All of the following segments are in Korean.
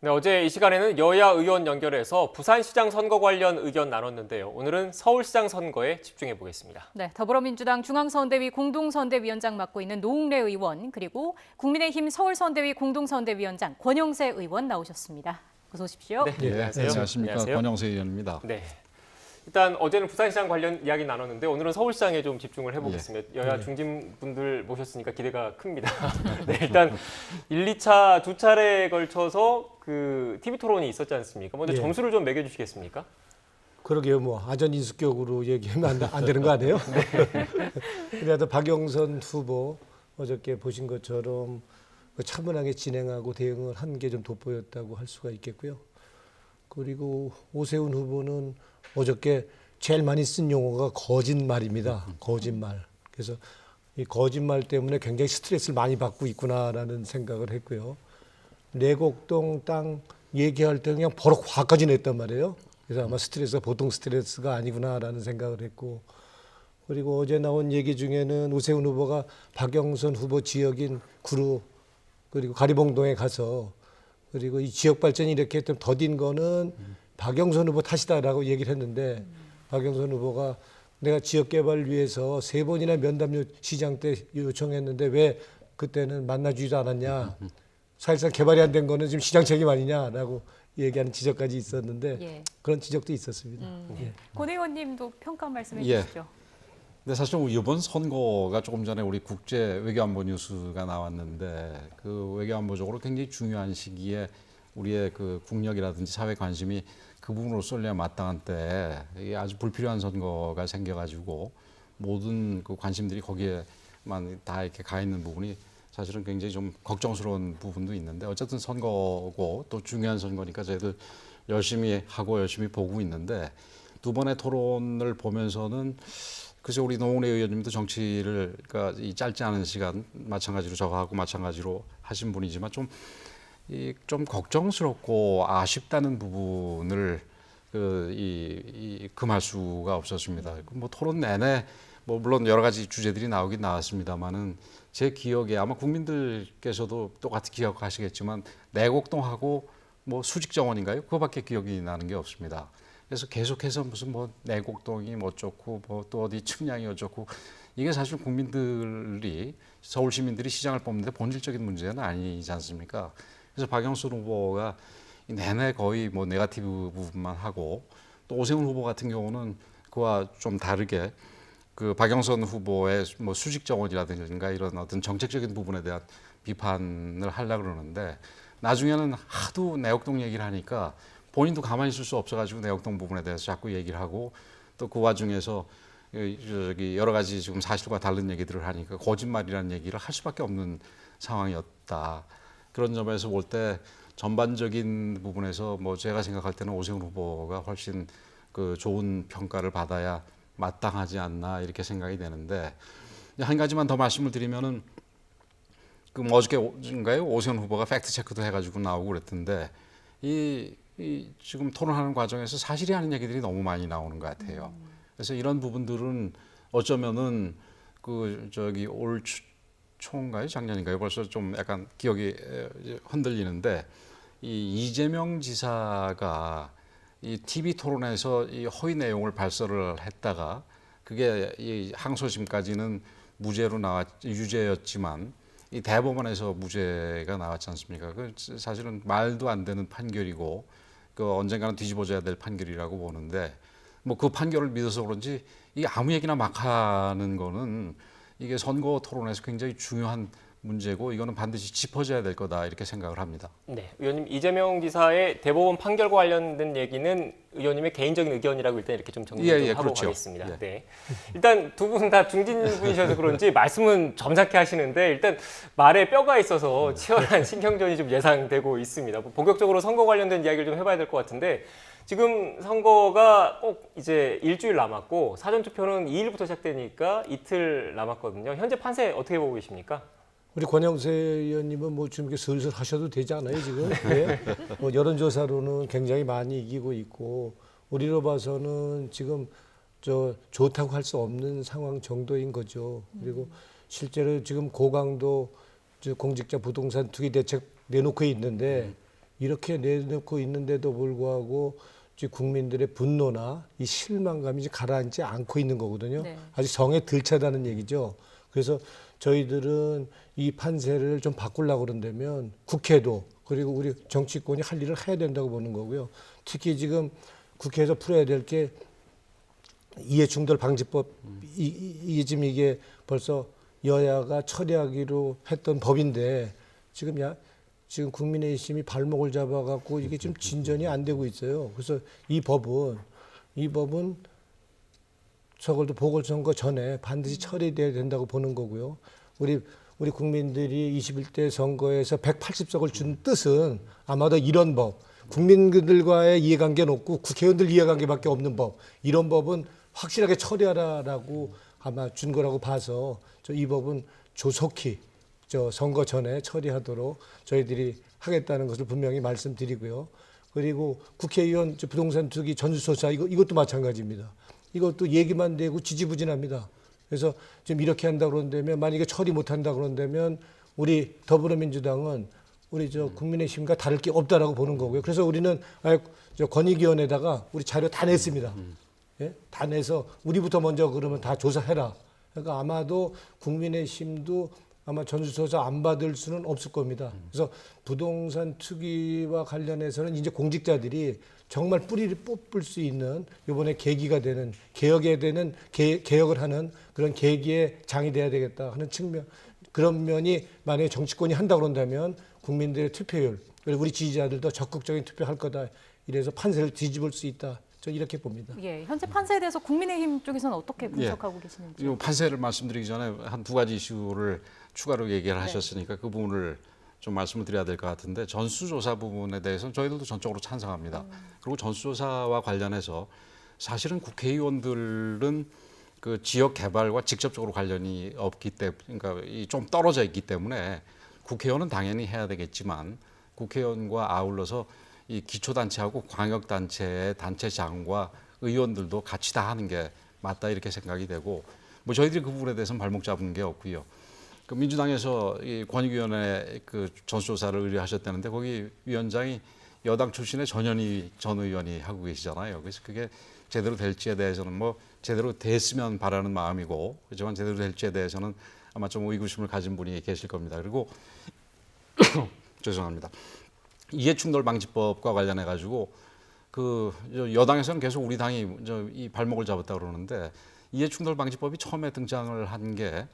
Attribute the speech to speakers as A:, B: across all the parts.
A: 네, 어제 이 시간에는 여야 의원 연결해서 부산시장 선거 관련 의견 나눴는데요. 오늘은 서울시장 선거에 집중해 보겠습니다.
B: 네, 더불어민주당 중앙선대위 공동선대위원장 맡고 있는 노웅래 의원, 그리고 국민의힘 서울선대위 공동선대위원장 권영세 의원 나오셨습니다. 어서 오십시오.
A: 네, 안녕하세요.
C: 안녕하십니까.
A: 안녕하세요.
C: 권영세 의원입니다.
A: 네. 일단 어제는 부산시장 관련 이야기 나눴는데 오늘은 서울시장에 좀 집중을 해보겠습니다. 여야 중진분들 모셨으니까 기대가 큽니다. 네, 일단 1, 2차 두 차례에 걸쳐서 그 TV 토론이 있었지 않습니까? 먼저 점수를 좀 매겨주시겠습니까?
D: 그러게요. 뭐 아전 인수격으로 얘기하면 안 되는 거 아니에요? 그래도 박영선 후보 어저께 보신 것처럼 차분하게 진행하고 대응을 한 게 좀 돋보였다고 할 수가 있겠고요. 그리고 오세훈 후보는 어저께 제일 많이 쓴 용어가 거짓말입니다. 거짓말. 그래서 이 거짓말 때문에 굉장히 스트레스를 많이 받고 있구나라는 생각을 했고요. 내곡동 땅 얘기할 때 그냥 버럭 화까지 냈단 말이에요. 그래서 아마 스트레스가 보통 스트레스가 아니구나라는 생각을 했고, 그리고 어제 나온 얘기 중에는 오세훈 후보가 박영선 후보 지역인 구루 그리고 가리봉동에 가서 그리고 이 지역 발전이 이렇게 좀 더딘 거는 박영선 후보 탓이다라고 얘기를 했는데, 박영선 후보가 내가 지역 개발을 위해서 3번이나 면담 시장 때 요청했는데 왜 그때는 만나주지도 않았냐. 사실상 개발이 안 된 거는 지금 시장 책임 아니냐라고 얘기하는 지적까지 있었는데 그런 지적도 있었습니다.
B: 권 의원님도 평가 말씀해
C: 예.
B: 주시죠.
C: 근데 사실 이번 선거가 조금 전에 우리 국제 외교안보 뉴스가 나왔는데 그 외교안보적으로 굉장히 중요한 시기에 우리의 그 국력이라든지 사회 관심이 그 부분으로 쏠려야 마땅한 때 이게 아주 불필요한 선거가 생겨가지고 모든 그 관심들이 거기에만 다 이렇게 가 있는 부분이 사실은 굉장히 좀 걱정스러운 부분도 있는데, 어쨌든 선거고 또 중요한 선거니까 저희들 열심히 하고 열심히 보고 있는데, 두 번의 토론을 보면서는 그래서 우리 노웅래 의원님도 정치를 그러니까 이 짧지 않은 시간 마찬가지로 저하고 마찬가지로 하신 분이지만 좀 걱정스럽고 아쉽다는 부분을 금할 수가 없었습니다. 뭐 토론 내내 뭐 물론 여러 가지 주제들이 나오긴 나왔습니다만은 제 기억에 아마 국민들께서도 똑같이 기억하시겠지만 내곡동하고 뭐 수직정원인가요? 그거밖에 기억이 나는 게 없습니다. 그래서 계속해서 무슨 뭐 내곡동이 뭐 어쩌고 뭐 또 어디 측량이 어쩌고, 이게 사실 국민들이 서울 시민들이 시장을 뽑는데 본질적인 문제는 아니지 않습니까? 그래서 박영선 후보가 내내 거의 뭐 네거티브 부분만 하고, 또 오세훈 후보 같은 경우는 그와 좀 다르게 그 박영선 후보의 뭐 수직 정원이라든가 이런 어떤 정책적인 부분에 대한 비판을 하려고 그러는데, 나중에는 하도 내곡동 얘기를 하니까 본인도 가만히 있을 수 없어가지고 내곡동 부분에 대해서 자꾸 얘기를 하고, 또 그 와중에서 여러 가지 지금 사실과 다른 얘기들을 하니까 거짓말이라는 얘기를 할 수밖에 없는 상황이었다. 그런 점에서 볼 때 전반적인 부분에서 뭐 제가 생각할 때는 오세훈 후보가 훨씬 그 좋은 평가를 받아야 마땅하지 않나 이렇게 생각이 되는데, 한 가지만 더 말씀을 드리면은 그 뭐 어저께인가요? 오세훈 후보가 팩트 체크도 해가지고 나오고 그랬던데 이 지금 토론하는 과정에서 사실이 아닌 얘기들이 너무 많이 나오는 것 같아요. 그래서 이런 부분들은 어쩌면은 올 초인가요? 작년인가요? 벌써 좀 약간 기억이 흔들리는데, 이 이재명 지사가 이 TV 토론에서 이 허위 내용을 발설을 했다가 그게 이 항소심까지는 유죄였지만 이 대법원에서 무죄가 나왔지 않습니까? 그 사실은 말도 안 되는 판결이고 그 언젠가는 뒤집어져야 될 판결이라고 보는데, 뭐 그 판결을 믿어서 그런지 이게 아무 얘기나 막 하는 거는 이게 선거 토론에서 굉장히 중요한 문제고, 이거는 반드시 짚어져야 될 거다 이렇게 생각을 합니다.
A: 네, 의원님 이재명 지사의 대법원 판결과 관련된 얘기는 의원님의 개인적인 의견이라고 일단 이렇게 좀 정리를 하고
C: 그렇죠.
A: 가겠습니다.
C: 예.
A: 네, 일단 두 분 다 중진분이셔서 그런지 말씀은 점잖게 하시는데 일단 말에 뼈가 있어서 치열한 신경전이 좀 예상되고 있습니다. 본격적으로 선거 관련된 이야기를 좀 해봐야 될 것 같은데, 지금 선거가 꼭 이제 일주일 남았고 사전투표는 2일부터 시작되니까 이틀 남았거든요. 현재 판세 어떻게 보고 계십니까?
D: 우리 권영세 의원님은 뭐 좀 이렇게 슬슬 하셔도 되지 않아요 지금? 네. 뭐 여론조사로는 굉장히 많이 이기고 있고, 우리로 봐서는 지금 좋다고 할 수 없는 상황 정도인 거죠. 그리고 실제로 지금 고강도 공직자 부동산 투기 대책 내놓고 있는데 이렇게 내놓고 있는데도 불구하고 지금 국민들의 분노나 이 실망감이 이제 가라앉지 않고 있는 거거든요.
B: 네.
D: 아직 정에 덜 차다는 얘기죠. 그래서 저희들은 이 판세를 좀 바꾸려고 그런다면 국회도 그리고 우리 정치권이 할 일을 해야 된다고 보는 거고요. 특히 지금 국회에서 풀어야 될 게 이해충돌 방지법 이게 지금 이게 벌써 여야가 처리하기로 했던 법인데 지금 국민의힘이 발목을 잡아갖고 이게 좀 진전이 안 되고 있어요. 그래서 이 법은 저걸도 보궐선거 전에 반드시 처리돼야 된다고 보는 거고요. 우리 국민들이 21대 선거에서 180석을 준 뜻은 아마도 이런 법, 국민들과의 이해관계는 없고 국회의원들 이해관계밖에 없는 법, 이런 법은 확실하게 처리하라라고 아마 준 거라고 봐서 이 법은 조속히 선거 전에 처리하도록 저희들이 하겠다는 것을 분명히 말씀드리고요. 그리고 국회의원 부동산 투기 전수조사 이것도 마찬가지입니다. 이것도 얘기만 되고 지지부진합니다. 그래서 지금 이렇게 한다고 그런다면 만약에 처리 못한다고 그런다면 우리 더불어민주당은 우리 국민의힘과 다를 게 없다라고 보는 거고요. 그래서 우리는 권익위원회에다가 우리 자료 다 냈습니다. 예? 다 내서 우리부터 먼저 그러면 다 조사해라. 그러니까 아마도 국민의힘도 아마 전수조사 안 받을 수는 없을 겁니다. 그래서 부동산 투기와 관련해서는 이제 공직자들이 정말 뿌리를 뽑을 수 있는 이번에 계기가 되는 개혁을 하는 그런 계기의 장이 돼야 되겠다 하는 측면, 그런 면이 만약에 정치권이 한다 그런다면 국민들의 투표율, 그리고 우리 지지자들도 적극적인 투표할 거다. 이래서 판세를 뒤집을 수 있다. 저 이렇게 봅니다.
B: 예, 현재 판세에 대해서 국민의힘 쪽에서는 어떻게 분석하고 계시는지.
C: 이 판세를 말씀드리기 전에 한 두 가지 이슈를 추가로 얘기를 하셨으니까 그 부분을 좀 말씀을 드려야 될 것 같은데, 전수조사 부분에 대해서는 저희들도 전적으로 찬성합니다. 그리고 전수조사와 관련해서 사실은 국회의원들은 그 지역 개발과 직접적으로 관련이 없기 때문에, 그러니까 좀 떨어져 있기 때문에 국회의원은 당연히 해야 되겠지만 국회의원과 아울러서 이 기초단체하고 광역단체의 단체장과 의원들도 같이 다 하는 게 맞다 이렇게 생각이 되고, 뭐 저희들이 그 부분에 대해서는 발목 잡은 게 없고요. 그 민주당에서 이 권익위원회 그 전수조사를 의뢰하셨다는데 거기 위원장이 여당 출신의 전현희 전 의원이 하고 계시잖아요. 그래서 그게 제대로 될지에 대해서는 뭐 제대로 됐으면 바라는 마음이고, 그렇지만 제대로 될지에 대해서는 아마 좀 의구심을 가진 분이 계실 겁니다. 그리고 죄송합니다. 이해충돌방지법과 관련해 가지고 그 여당에서는 계속 우리 당이 이 발목을 잡았다 그러는데, 이해충돌방지법이 처음에 등장을 한 게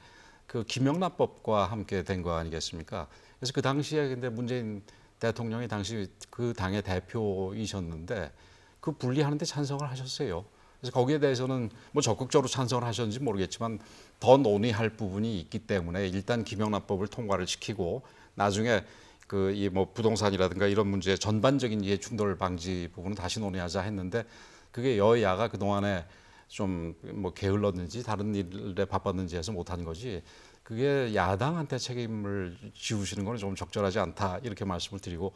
C: 그 김영란법과 함께 된 거 아니겠습니까? 그래서 그 당시에 근데 문재인 대통령이 당시 그 당의 대표이셨는데 그 분리하는데 찬성을 하셨어요. 그래서 거기에 대해서는 뭐 적극적으로 찬성을 하셨는지 모르겠지만 더 논의할 부분이 있기 때문에 일단 김영란법을 통과를 시키고 나중에 그 이 뭐 부동산이라든가 이런 문제 전반적인 이해 충돌 방지 부분은 다시 논의하자 했는데, 그게 여야가 그 동안에 좀 뭐 게을렀는지 다른 일에 바빴는지 해서 못한 거지, 그게 야당한테 책임을 지우시는 거는 좀 적절하지 않다 이렇게 말씀을 드리고,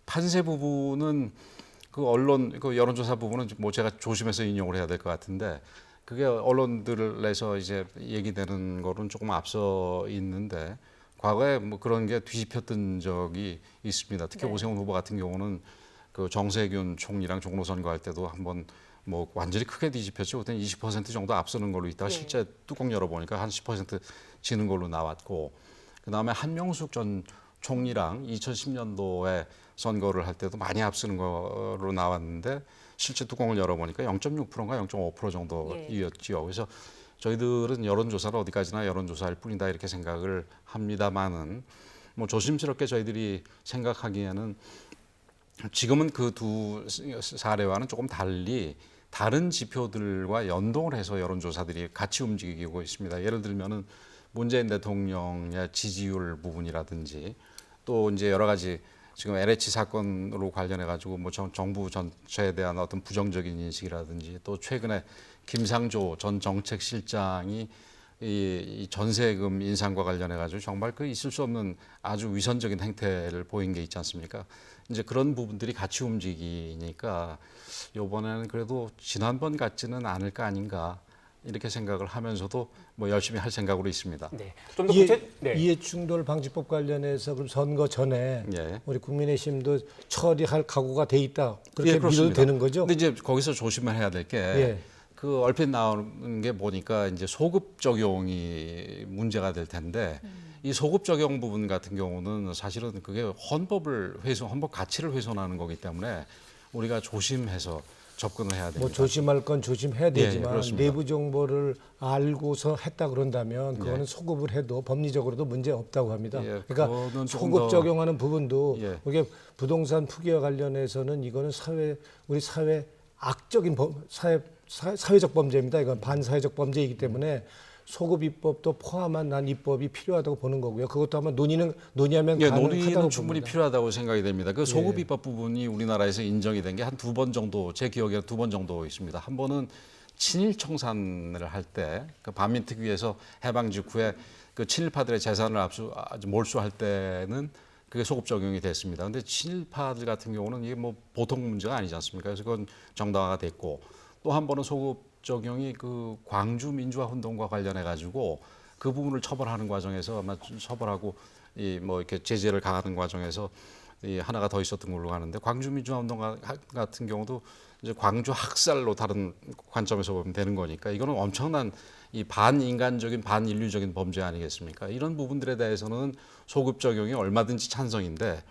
C: 판세 부분은 그 언론 그 여론조사 부분은 뭐 제가 조심해서 인용을 해야 될 것 같은데, 그게 언론들에서 이제 얘기되는 거는 조금 앞서 있는데 과거에 뭐 그런 게 뒤집혔던 적이 있습니다. 특히
B: 네.
C: 오세훈 후보 같은 경우는 그 정세균 총리랑 종로 선거할 때도 한번 뭐 완전히 크게 뒤집혔죠. 그때 20% 정도 앞서는 걸로 있다가 실제 뚜껑 열어보니까 한 10% 지는 걸로 나왔고, 그다음에 한명숙 전 총리랑 2010년도에 선거를 할 때도 많이 앞서는 거로 나왔는데 실제 뚜껑을 열어보니까 0.6%인가 0.5% 정도였지요. 그래서 저희들은 여론조사를 어디까지나 여론조사일 뿐이다 이렇게 생각을 합니다만은, 뭐 조심스럽게 저희들이 생각하기에는 지금은 그 두 사례와는 조금 달리 다른 지표들과 연동을 해서 여론조사들이 같이 움직이고 있습니다. 예를 들면은 문재인 대통령의 지지율 부분이라든지 또 이제 여러 가지 지금 LH 사건으로 관련해 가지고 뭐 정부 전체에 대한 어떤 부정적인 인식이라든지, 또 최근에 김상조 전 정책실장이 이 전세금 인상과 관련해 가지고 정말 그 있을 수 없는 아주 위선적인 행태를 보인 게 있지 않습니까? 이제 그런 부분들이 같이 움직이니까 이번에는 그래도 지난번 같지는 않을 거 아닌가 이렇게 생각을 하면서도 뭐 열심히 할 생각으로 있습니다.
A: 네. 좀 더 구체. 네.
D: 이해충돌 방지법 관련해서 그럼 선거 전에
C: 예.
D: 우리 국민의힘도 처리할 각오가 돼 있다. 그렇게
C: 예,
D: 믿어도
C: 그렇습니다.
D: 되는 거죠?
C: 근데 이제 거기서 조심을 해야 될 게
D: 예.
C: 그 얼핏 나오는 게 보니까 이제 소급 적용이 문제가 될 텐데 이 소급 적용 부분 같은 경우는 사실은 그게 헌법 가치를 훼손하는 거기 때문에 우리가 조심해서 접근을 해야 됩니다.
D: 뭐 조심할 건 조심해야 되지만
C: 그렇습니다.
D: 내부 정보를 알고서 했다 그런다면 그거는 소급을 해도 법리적으로도 문제 없다고 합니다.
C: 예,
D: 그러니까
C: 그거는 조금
D: 소급
C: 더-
D: 적용하는 부분도
C: 예.
D: 이게 부동산 투기와 관련해서는 이거는 우리 사회 악적인 사회적 범죄입니다. 이건 반사회적 범죄이기 때문에 소급 입법도 포함한 난 입법이 필요하다고 보는 거고요. 그것도 한번 논의하면
C: 예,
D: 가능하다고
C: 논의는 충분히
D: 봅니다.
C: 필요하다고 생각이 됩니다. 그 소급
D: 예.
C: 입법 부분이 우리나라에서 인정이 된 게 한 2번 정도, 제 기억에 2번 정도 있습니다. 한 번은 친일 청산을 할 때, 그 반민특위에서 해방 직후에 그 친일파들의 재산을 몰수할 때는 그게 소급 적용이 됐습니다. 근데 친일파들 같은 경우는 이게 뭐 보통 문제가 아니지 않습니까? 그래서 그건 정당화가 됐고, 또 한 번은 소급 적용이 그 광주 민주화 운동과 관련해 가지고 그 부분을 처벌하는 과정에서 아마 처벌하고 이 뭐 이렇게 제재를 가하는 과정에서 이 하나가 더 있었던 걸로 아는데 광주 민주화 운동 같은 경우도 이제 광주 학살로 다른 관점에서 보면 되는 거니까 이거는 엄청난 이 반인간적인 반인류적인 범죄 아니겠습니까? 이런 부분들에 대해서는 소급 적용이 얼마든지 찬성인데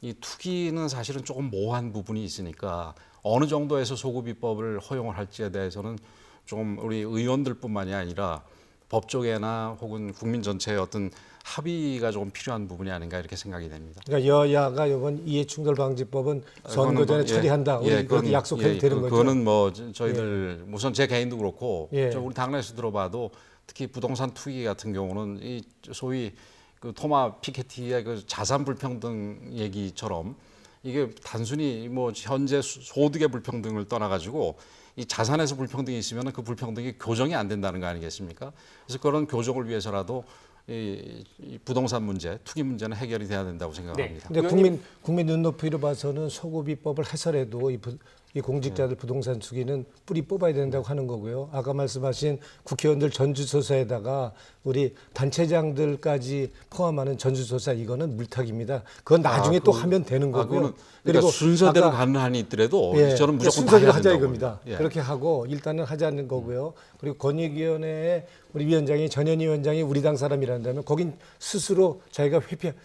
C: 이 투기는 사실은 조금 모호한 부분이 있으니까 어느 정도에서 소급 입법을 허용을 할지에 대해서는 좀 우리 의원들뿐만이 아니라 법조계나 혹은 국민 전체의 어떤 합의가 조금 필요한 부분이 아닌가 이렇게 생각이 됩니다.
D: 그러니까 여야가 이번 이해충돌방지법은 선거 전에 처리한다. 우리 그렇게
C: 그건,
D: 약속해도 되는 거죠.
C: 그거는 뭐 저희들 우선 제 개인도 그렇고
D: 예.
C: 저 우리 당내에서 들어봐도 특히 부동산 투기 같은 경우는 이 소위 그 토마 피케티의 그 자산 불평등 얘기처럼 이게 단순히 뭐 현재 소득의 불평등을 떠나가지고 이 자산에서 불평등이 있으면 그 불평등이 교정이 안 된다는 거 아니겠습니까? 그래서 그런 교정을 위해서라도 이 부동산 문제, 투기 문제는 해결이 돼야 된다고 생각합니다.
D: 근데 국민 눈높이로 봐서는 소급 입법을 해서라도 이 공직자들 부동산 투기는 뿌리 뽑아야 된다고 하는 거고요. 아까 말씀하신 국회의원들 전수조사에다가 우리 단체장들까지 포함하는 전수조사 이거는 물타기입니다. 그건 나중에 또 하면 되는 거고요.
C: 그러니까 순서대로 가는 한이 있더라도 저는 무조건 다
D: 순서대로
C: 해야
D: 하자
C: 된다고
D: 이겁니다.
C: 봅니다. 예.
D: 그렇게 하고 일단은 하자는 거고요. 그리고 권익위원회에 우리 위원장이 전현희 위원장이 우리 당 사람이란다면 거긴 스스로 자기가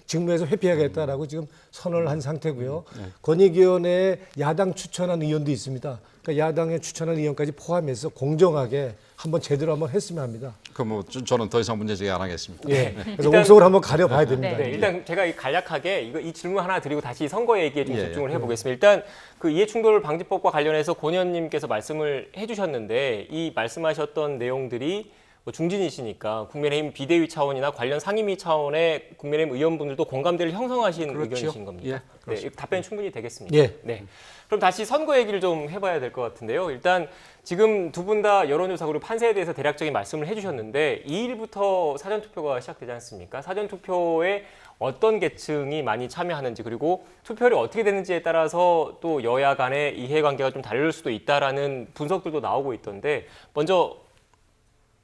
D: 직무에서 회피하겠다라고 지금 선언을 한 상태고요. 권익위원회에 야당 추천한 의원도 있습니다. 그러니까 야당에 추천한 의원까지 포함해서 공정하게 한번 제대로 한번 했으면 합니다.
C: 그럼 뭐 저는 더 이상 문제 제기 안 하겠습니다.
D: 예. 그래서
A: 일단-
D: 옥석을 한번 가려봐야 됩니다.
A: 네, 일단 제가 간략하게 이 질문 하나 드리고 다시 선거 얘기에 좀
C: 예,
A: 집중을 해보겠습니다. 일단 그 이해충돌 방지법과 관련해서 권 의원님께서 말씀을 해주셨는데 이 말씀하셨던 내용들이 뭐 중진이시니까 국민의힘 비대위 차원이나 관련 상임위 차원의 국민의힘 의원분들도 공감대를 형성하신
C: 그렇죠.
A: 의견이신 겁니까?
C: 예,
A: 네, 답변 충분히 되겠습니까?
D: 예.
A: 네. 그럼 다시 선거 얘기를 좀 해봐야 될 것 같은데요. 일단 지금 두 분 다 여론조사 그리고 판세에 대해서 대략적인 말씀을 해주셨는데 2일부터 사전투표가 시작되지 않습니까? 사전투표에 어떤 계층이 많이 참여하는지 그리고 투표율이 어떻게 되는지에 따라서 또 여야 간의 이해관계가 좀 다를 수도 있다라는 분석들도 나오고 있던데 먼저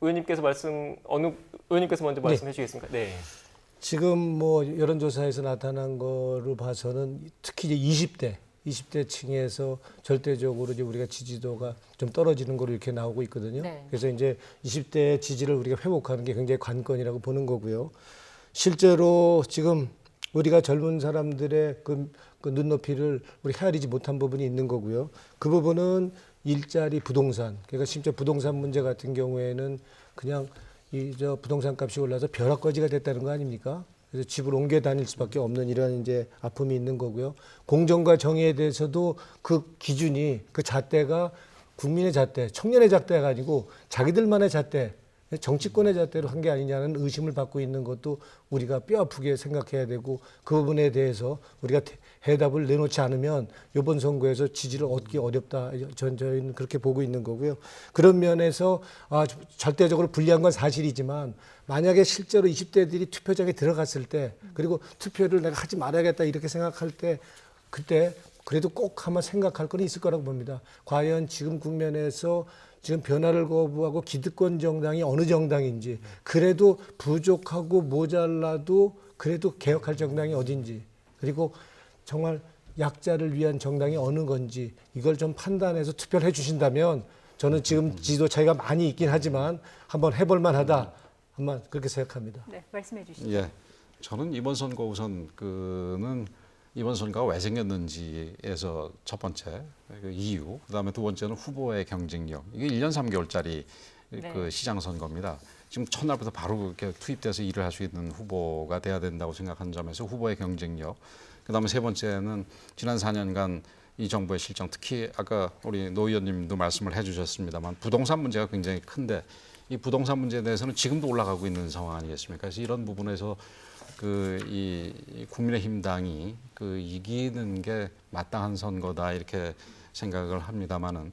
A: 어느 의원님께서 먼저 말씀해 주시겠습니까? 네.
D: 지금 뭐 여론조사에서 나타난 거로 봐서는 특히 이제 20대 층에서 절대적으로 이제 우리가 지지도가 좀 떨어지는 거로 이렇게 나오고 있거든요.
B: 네.
D: 그래서 이제 20대 지지를 우리가 회복하는 게 굉장히 관건이라고 보는 거고요. 실제로 지금 우리가 젊은 사람들의 그 눈높이를 우리 헤아리지 못한 부분이 있는 거고요. 그 부분은 일자리, 부동산. 그러니까 심지어 부동산 문제 같은 경우에는 그냥 저 부동산 값이 올라서 벼락거지가 됐다는 거 아닙니까? 그래서 집을 옮겨 다닐 수밖에 없는 이런 이제 아픔이 있는 거고요. 공정과 정의에 대해서도 그 기준이 그 잣대가 국민의 잣대, 청년의 잣대가 아니고 자기들만의 잣대, 정치권의 잣대로 한 게 아니냐는 의심을 받고 있는 것도 우리가 뼈아프게 생각해야 되고 그 부분에 대해서 우리가 해답을 내놓지 않으면 이번 선거에서 지지를 얻기 어렵다. 저희는 그렇게 보고 있는 거고요. 그런 면에서 절대적으로 불리한 건 사실이지만 만약에 실제로 20대들이 투표장에 들어갔을 때 그리고 투표를 내가 하지 말아야겠다 이렇게 생각할 때 그때 그래도 꼭 한번 생각할 건 있을 거라고 봅니다. 과연 지금 국면에서 지금 변화를 거부하고 기득권 정당이 어느 정당인지, 그래도 부족하고 모자라도 그래도 개혁할 정당이 어딘지, 그리고 정말 약자를 위한 정당이 어느 건지 이걸 좀 판단해서 투표를 해주신다면 저는 지금 지지도 차이가 많이 있긴 하지만 한번 해볼 만하다, 한번 그렇게 생각합니다.
B: 네, 말씀해 주시죠.
C: 예, 저는 이번 선거 우선 그는 이번 선거가 왜 생겼는지에서 첫 번째 그 이유, 그다음에 두 번째는 후보의 경쟁력. 이게 1년 3개월짜리
B: 네.
C: 그 시장 선거입니다. 지금 첫날부터 바로 이렇게 투입돼서 일을 할 수 있는 후보가 돼야 된다고 생각하는 점에서 후보의 경쟁력. 그다음에 세 번째는 지난 4년간 이 정부의 실정, 특히 아까 우리 노 의원님도 말씀을 해주셨습니다만 부동산 문제가 굉장히 큰데 이 부동산 문제에 대해서는 지금도 올라가고 있는 상황 아니겠습니까? 그래서 이런 부분에서 이 국민의힘 당이 이기는 게 마땅한 선거다 이렇게 생각을 합니다만은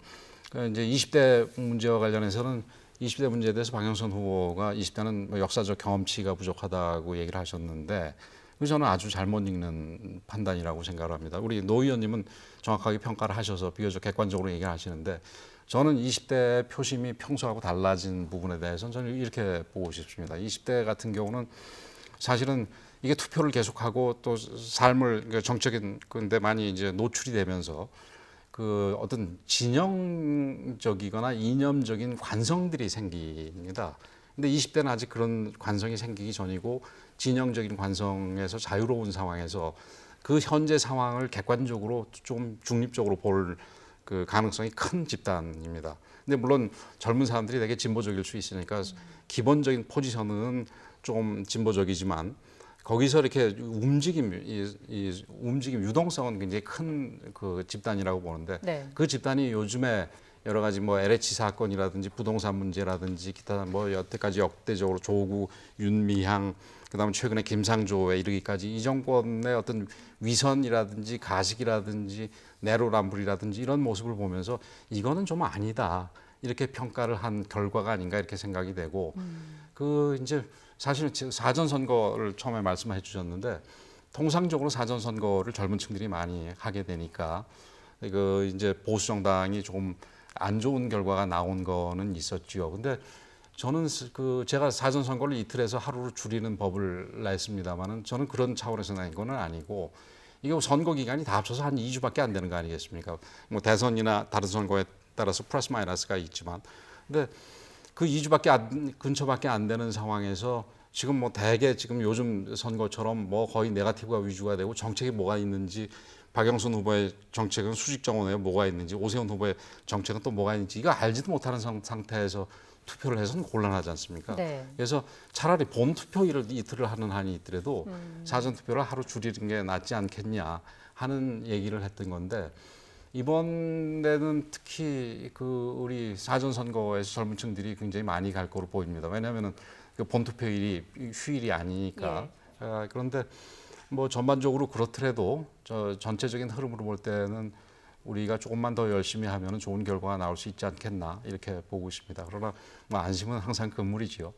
C: 이제 20대 문제와 관련해서는 20대 문제에 대해서 박영선 후보가 20대는 뭐 역사적 경험치가 부족하다고 얘기를 하셨는데 저는 아주 잘못 읽는 판단이라고 생각을 합니다. 우리 노 의원님은 정확하게 평가를 하셔서 비교적 객관적으로 얘기를 하시는데 저는 20대 표심이 평소하고 달라진 부분에 대해서는 저는 이렇게 보고 싶습니다. 20대 같은 경우는 사실은 이게 투표를 계속하고 또 삶을 정적인 건데 많이 이제 노출이 되면서 그 어떤 진영적이거나 이념적인 관성들이 생깁니다. 근데 20대는 아직 그런 관성이 생기기 전이고 진영적인 관성에서 자유로운 상황에서 그 현재 상황을 객관적으로 좀 중립적으로 볼 그 가능성이 큰 집단입니다. 근데 물론 젊은 사람들이 되게 진보적일 수 있으니까 기본적인 포지션은 좀 진보적이지만 거기서 이렇게 움직임 유동성은 굉장히 큰 그 집단이라고 보는데
B: 네.
C: 그 집단이 요즘에 여러 가지 뭐 LH 사건이라든지 부동산 문제라든지 기타 뭐 여태까지 역대적으로 조국, 윤미향, 그다음에 최근에 김상조에 이르기까지 이 정권의 어떤 위선이라든지 가식이라든지 내로남불이라든지 이런 모습을 보면서 이거는 좀 아니다 이렇게 평가를 한 결과가 아닌가 이렇게 생각이 되고 그 이제 사실은 사전 선거를 처음에 말씀해 주셨는데 통상적으로 사전 선거를 젊은 층들이 많이 하게 되니까 그 이제 보수 정당이 조금 안 좋은 결과가 나온 거는 있었지요. 근데 저는 그 제가 사전 선거를 이틀에서 하루로 줄이는 법을 냈습니다만은 저는 그런 차원에서 낸 거는 아니고 이게 선거 기간이 다 합쳐서 한 2주밖에 안 되는 거 아니겠습니까? 뭐 대선이나 다른 선거에 따라서 플러스 마이너스가 있지만 근데 그 2주밖에 근처밖에 안 되는 상황에서 지금 뭐 대개 지금 요즘 선거처럼 뭐 거의 네거티브가 위주가 되고 정책이 뭐가 있는지 박영선 후보의 정책은 수직 정원에 뭐가 있는지 오세훈 후보의 정책은 또 뭐가 있는지 이거 알지도 못하는 상태에서 투표를 해서는 곤란하지 않습니까?
B: 네.
C: 그래서 차라리 본 투표일을 이틀을 하는 한이 있더라도 사전 투표를 하루 줄이는 게 낫지 않겠냐 하는 얘기를 했던 건데 이번에는 특히 그 우리 사전 선거에서 젊은 층들이 굉장히 많이 갈 거로 보입니다. 왜냐하면은 그 본 투표일이 휴일이 아니니까.
B: 예.
C: 그런데 뭐 전반적으로 그렇더라도 저 전체적인 흐름으로 볼 때는 우리가 조금만 더 열심히 하면 좋은 결과가 나올 수 있지 않겠나 이렇게 보고 있습니다. 그러나 뭐 안심은 항상 금물이지요.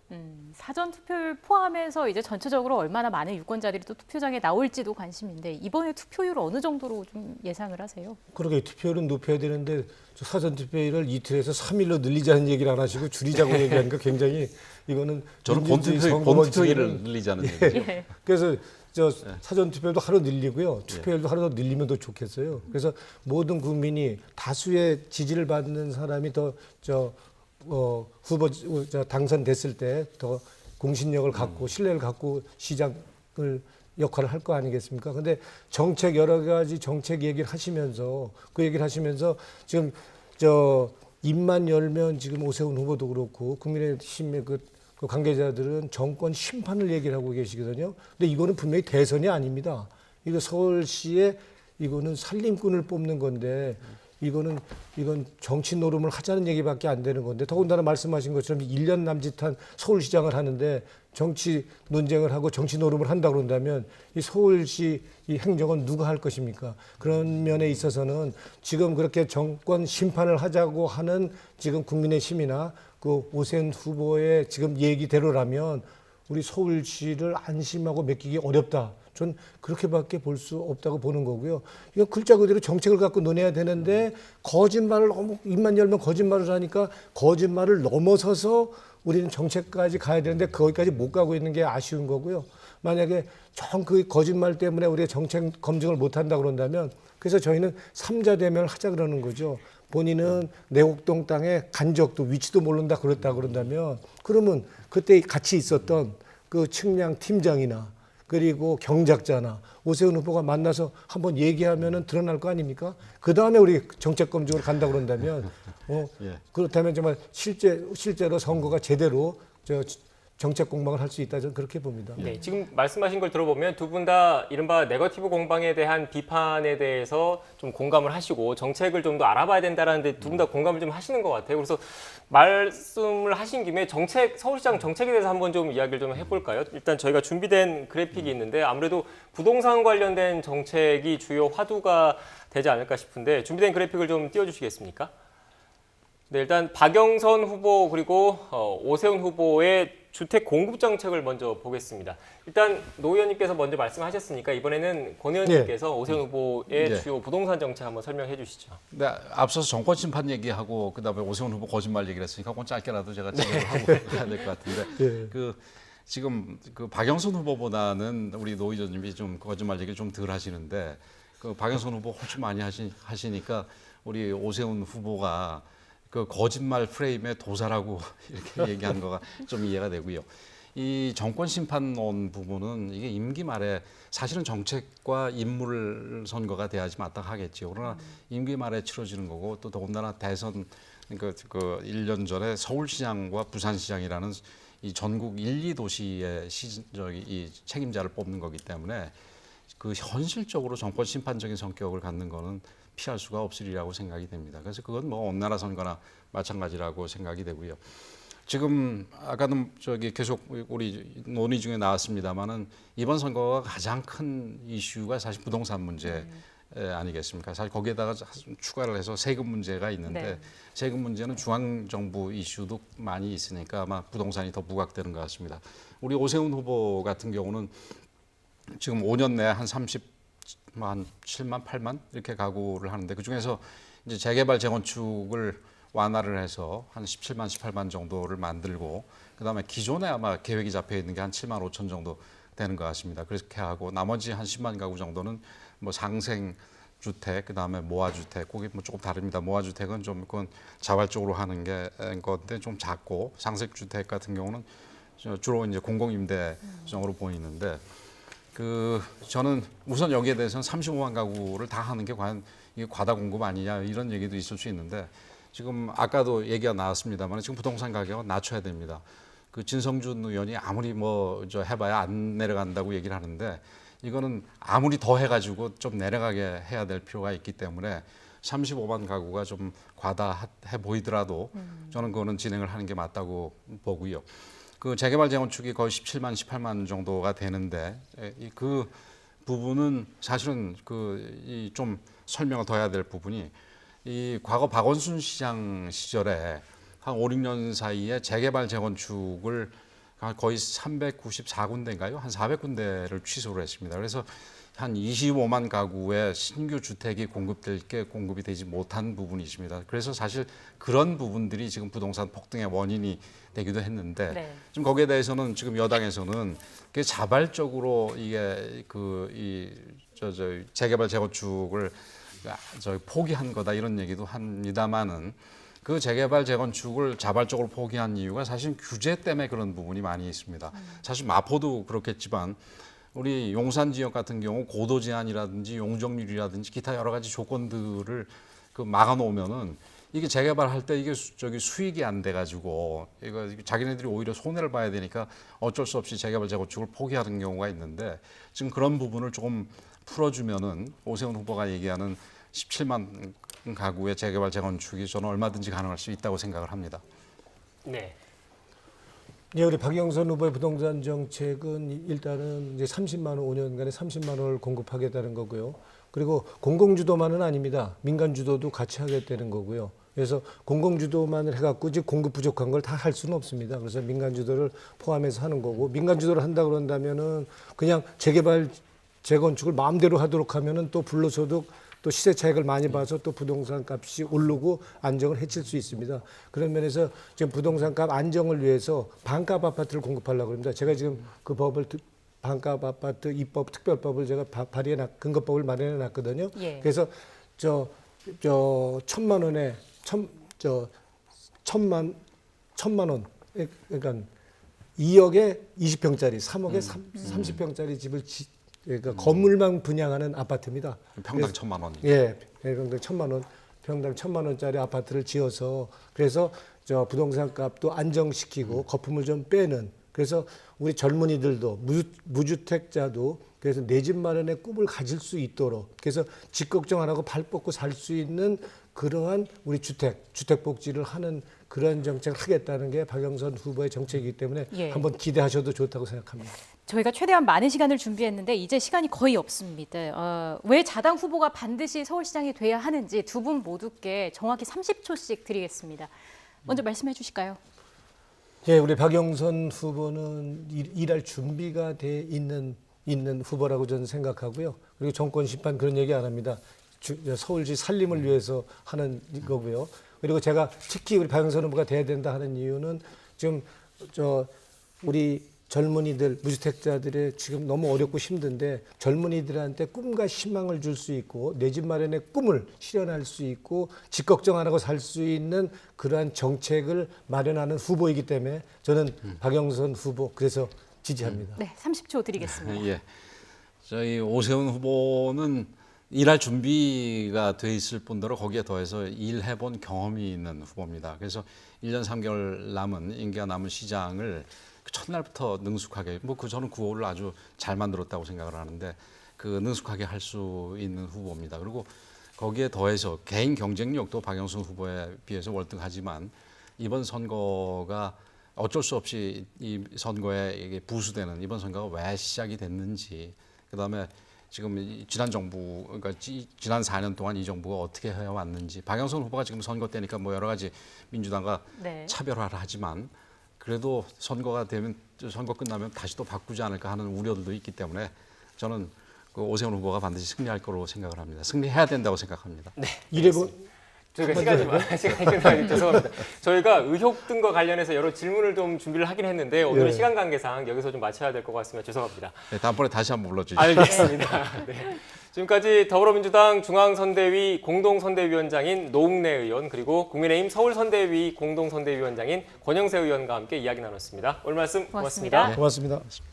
B: 사전 투표를 포함해서 이제 전체적으로 얼마나 많은 유권자들이 또 투표장에 나올지도 관심인데 이번에 투표율 어느 정도로 좀 예상을 하세요?
D: 그러게 투표율은 높여야 되는데 저 사전 투표율을 이틀에서 3일로 늘리자는 얘기를 안 하시고 줄이자고 얘기하니까 굉장히 이거는
C: 저는
D: 민주주의
C: 본
D: 선거
C: 투표일을
D: 원칙에는
C: 늘리자는
D: 예.
C: 얘기죠.
B: 예.
D: 그래서 저 사전 투표도 하루 늘리고요. 투표율도 하루 더 늘리면 더 좋겠어요. 그래서 모든 국민이 다수의 지지를 받는 사람이 더 후보 당선됐을 때 더 공신력을 갖고 신뢰를 갖고 시장을 역할을 할 거 아니겠습니까? 근데 정책 여러 가지 정책 얘기를 하시면서 그 얘기를 하시면서 지금 입만 열면 지금 오세훈 후보도 그렇고 국민의힘의 그 관계자들은 정권 심판을 얘기를 하고 계시거든요. 근데 이거는 분명히 대선이 아닙니다. 이거 서울시에 이거는 살림꾼을 뽑는 건데 이건 정치 노름을 하자는 얘기밖에 안 되는 건데 더군다나 말씀하신 것처럼 1년 남짓한 서울시장을 하는데 정치 논쟁을 하고 정치 노름을 한다 그런다면 이 서울시 이 행정은 누가 할 것입니까? 그런 면에 있어서는 지금 그렇게 정권 심판을 하자고 하는 지금 국민의힘이나 그 오세훈 후보의 지금 얘기대로라면 우리 서울시를 안심하고 맡기기 어렵다. 전 그렇게밖에 볼 수 없다고 보는 거고요. 이거 글자 그대로 정책을 갖고 논해야 되는데 거짓말을 너무 입만 열면 거짓말을 하니까 거짓말을 넘어서서 우리는 정책까지 가야 되는데 거기까지 못 가고 있는 게 아쉬운 거고요. 만약에 정 그 거짓말 때문에 우리가 정책 검증을 못 한다 그런다면 그래서 저희는 3자 대면을 하자 그러는 거죠. 본인은 내곡동 땅에 간 적도 위치도 모른다 그랬다 그런다면 그러면 그때 같이 있었던 그 측량 팀장이나 그리고 경작자나 오세훈 후보가 만나서 한번 얘기하면은 드러날 거 아닙니까? 그 다음에 우리 정책 검증을 간다 그런다면
C: 예.
D: 그렇다면 정말 실제로 선거가 제대로 정책 공방을 할 수 있다 저는 그렇게 봅니다.
A: 네, 지금 말씀하신 걸 들어보면 두 분 다 이른바 네거티브 공방에 대한 비판에 대해서 좀 공감을 하시고 정책을 좀 더 알아봐야 된다라는데 두 분 다 공감을 좀 하시는 것 같아요. 그래서 말씀을 하신 김에 서울시장 정책에 대해서 한번 좀 이야기를 좀 해볼까요? 일단 저희가 준비된 그래픽이 있는데 아무래도 부동산 관련된 정책이 주요 화두가 되지 않을까 싶은데 준비된 그래픽을 좀 띄워주시겠습니까? 네, 일단 박영선 후보 그리고 오세훈 후보의 주택 공급 정책을 먼저 보겠습니다. 일단 노 의원님께서 먼저 말씀하셨으니까 이번에는 권 의원님께서 오세훈 후보의 주요 부동산 정책 한번 설명해 주시죠.
C: 네, 앞서서 정권 심판 얘기하고 그다음에 오세훈 후보 거짓말 얘기를 했으니까 그건 짧게라도 제가 진행을 하고 해야 될 것 같은데 지금 그 박영선 후보보다는 우리 노 의원님이 좀 거짓말 얘기를 좀 덜 하시는데 그 박영선 후보 훨씬 많이 하시니까 우리 오세훈 후보가 그 거짓말 프레임의 도사라고 이렇게 얘기한 거가 좀 이해가 되고요. 이 정권 심판론 부분은 이게 임기 말에 사실은 정책과 인물 선거가 돼야지 마땅하겠죠. 그러나 임기 말에 치러지는 거고 또 더군다나 대선 그 1년 전에 서울시장과 부산시장이라는 이 전국 1, 2도시의 이 책임자를 뽑는 거기 때문에 그 현실적으로 정권 심판적인 성격을 갖는 거는 피할 수가 없으리라고 생각이 됩니다. 그래서 그건 뭐 어느 나라 선거나 마찬가지라고 생각이 되고요. 지금 아까도 계속 우리 논의 중에 나왔습니다만은 이번 선거가 가장 큰 이슈가 사실 부동산 문제 아니겠습니까? 사실 거기에다가 추가를 해서 세금 문제가 있는데 세금 문제는 중앙 정부 이슈도 많이 있으니까 아마 부동산이 더 부각되는 것 같습니다. 우리 오세훈 후보 같은 경우는 지금 5년 내에 한 7만, 8만 이렇게 가구를 하는데 그중에서 이제 재개발 재건축을 완화를 해서 한 17만, 18만 정도를 만들고 그다음에 기존에 아마 계획이 잡혀 있는 게 한 7만 5천 정도 되는 것 같습니다. 그렇게 하고 나머지 한 10만 가구 정도는 뭐 상생 주택 그다음에 모아주택 거기 뭐 조금 다릅니다. 모아주택은 좀 그건 자발적으로 하는 게 건데 좀 작고 상생주택 같은 경우는 주로 이제 공공임대성으로 보이는데 저는 우선 여기에 대해서는 35만 가구를 다 하는 게 과연 이게 과다 공급 아니냐 이런 얘기도 있을 수 있는데 지금 아까도 얘기가 나왔습니다만 지금 부동산 가격은 낮춰야 됩니다. 그 진성준 의원이 아무리 해봐야 안 내려간다고 얘기를 하는데 이거는 아무리 더 해가지고 좀 내려가게 해야 될 필요가 있기 때문에 35만 가구가 좀 과다해 보이더라도 저는 그거는 진행을 하는 게 맞다고 보고요. 그 재개발 재건축이 거의 17만, 18만 정도가 되는데 그 부분은 사실은 좀 설명을 더 해야 될 부분이 이 과거 박원순 시장 시절에 한 5, 6년 사이에 재개발 재건축을 거의 394군데인가요? 한 400군데를 취소를 했습니다. 그래서 한 25만 가구의 신규 주택이 공급이 되지 못한 부분이 있습니다. 그래서 사실 그런 부분들이 지금 부동산 폭등의 원인이 되기도 했는데 지금 거기에 대해서는 지금 여당에서는 자발적으로 이게 재개발 재건축을 포기한 거다 이런 얘기도 합니다만은 그 재개발 재건축을 자발적으로 포기한 이유가 사실 규제 때문에 그런 부분이 많이 있습니다. 사실 마포도 그렇겠지만 우리 용산 지역 같은 경우 고도 제한이라든지 용적률이라든지 기타 여러 가지 조건들을 막아놓으면은 이게 재개발할 때 이게 수익이 안 돼가지고 이거 자기네들이 오히려 손해를 봐야 되니까 어쩔 수 없이 재개발 재건축을 포기하는 경우가 있는데 지금 그런 부분을 조금 풀어주면은 오세훈 후보가 얘기하는 17만 가구의 재개발 재건축이 저는 얼마든지 가능할 수 있다고 생각을 합니다.
A: 네.
D: 예, 우리 박영선 후보의 부동산 정책은 일단은 이제 30만 원, 5년간에 30만 원을 공급하겠다는 거고요. 그리고 공공주도만은 아닙니다. 민간주도도 같이 하겠다는 거고요. 그래서 공공주도만을 해갖고 이제 공급 부족한 걸 다 할 수는 없습니다. 그래서 민간주도를 포함해서 하는 거고 민간주도를 한다 그런다면은 그냥 재개발 재건축을 마음대로 하도록 하면은 또 불로소득 또 시세 차익을 많이 봐서 또 부동산 값이 오르고 안정을 해칠 수 있습니다. 그런 면에서 지금 부동산 값 안정을 위해서 반값 아파트를 공급하려고 합니다. 제가 지금 그 법을 반값 아파트 입법 특별법을 제가 근거법을 마련해 놨거든요.
B: 예.
D: 그래서 저 1,000만 원에 천만 원 그러니까 2억에 20평짜리, 3억에 30평짜리 집을 그러니까 건물만 분양하는 아파트입니다.
C: 평당 1,000만 원.
D: 예, 평당 1,000만 원, 평당 1,000만 원짜리 아파트를 지어서 그래서 저 부동산 값도 안정시키고 거품을 좀 빼는 그래서 우리 젊은이들도 무주택자도 그래서 내 집 마련의 꿈을 가질 수 있도록 그래서 집 걱정 안 하고 발 뻗고 살 수 있는 그러한 우리 주택 복지를 하는 그런 정책을 하겠다는 게 박영선 후보의 정책이기 때문에
B: 예.
D: 한번 기대하셔도 좋다고 생각합니다.
B: 저희가 최대한 많은 시간을 준비했는데 이제 시간이 거의 없습니다. 왜 자당 후보가 반드시 서울시장이 돼야 하는지 두 분 모두께 정확히 30초씩 드리겠습니다. 먼저 말씀해 주실까요?
D: 예, 우리 박영선 후보는 일할 준비가 돼 있는 후보라고 저는 생각하고요. 그리고 정권 심판 그런 얘기 안 합니다. 서울시 살림을 위해서 하는 거고요. 그리고 제가 특히 우리 박영선 후보가 돼야 된다 하는 이유는 지금 우리 젊은이들, 무주택자들의 지금 너무 어렵고 힘든데 젊은이들한테 꿈과 희망을 줄 수 있고 내 집 마련의 꿈을 실현할 수 있고 집 걱정 안 하고 살 수 있는 그러한 정책을 마련하는 후보이기 때문에 저는 박영선 후보 그래서 지지합니다.
B: 네, 30초 드리겠습니다.
C: 예. 저희 오세훈 후보는 일할 준비가 돼 있을 뿐더러 거기에 더해서 일해본 경험이 있는 후보입니다. 그래서 1년 3개월 남은 임기가 남은 시장을 그 첫날부터 능숙하게 저는 구호를 아주 잘 만들었다고 생각을 하는데 그 능숙하게 할 수 있는 후보입니다. 그리고 거기에 더해서 개인 경쟁력도 박영선 후보에 비해서 월등하지만 이번 선거가 어쩔 수 없이 이 선거에 이게 부수되는 이번 선거가 왜 시작이 됐는지 그다음에 지금 지난 정부 그러니까 지난 4년 동안 이 정부가 어떻게 해왔는지 박영선 후보가 지금 선거 때니까 뭐 여러 가지 민주당과
B: 네.
C: 차별화를 하지만 그래도 선거 끝나면 다시 또 바꾸지 않을까 하는 우려들도 있기 때문에 저는 그 오세훈 후보가 반드시 승리할 거로 생각을 합니다. 승리해야 된다고 생각합니다.
A: 네.
D: 이래본
A: 저희가 시간이 끝나니 죄송합니다. 저희가 의혹 등과 관련해서 여러 질문을 좀 준비를 하긴 했는데 오늘은
D: 예.
A: 시간 관계상 여기서 좀 마쳐야 될 것 같습니다. 죄송합니다.
C: 네, 다음번에 다시 한번 불러주시죠.
A: 알겠습니다. 네. 지금까지 더불어민주당 중앙선대위 공동선대위원장인 노웅래 의원 그리고 국민의힘 서울선대위 공동선대위원장인 권영세 의원과 함께 이야기 나눴습니다. 오늘 말씀 고맙습니다.
B: 고맙습니다.
D: 고맙습니다.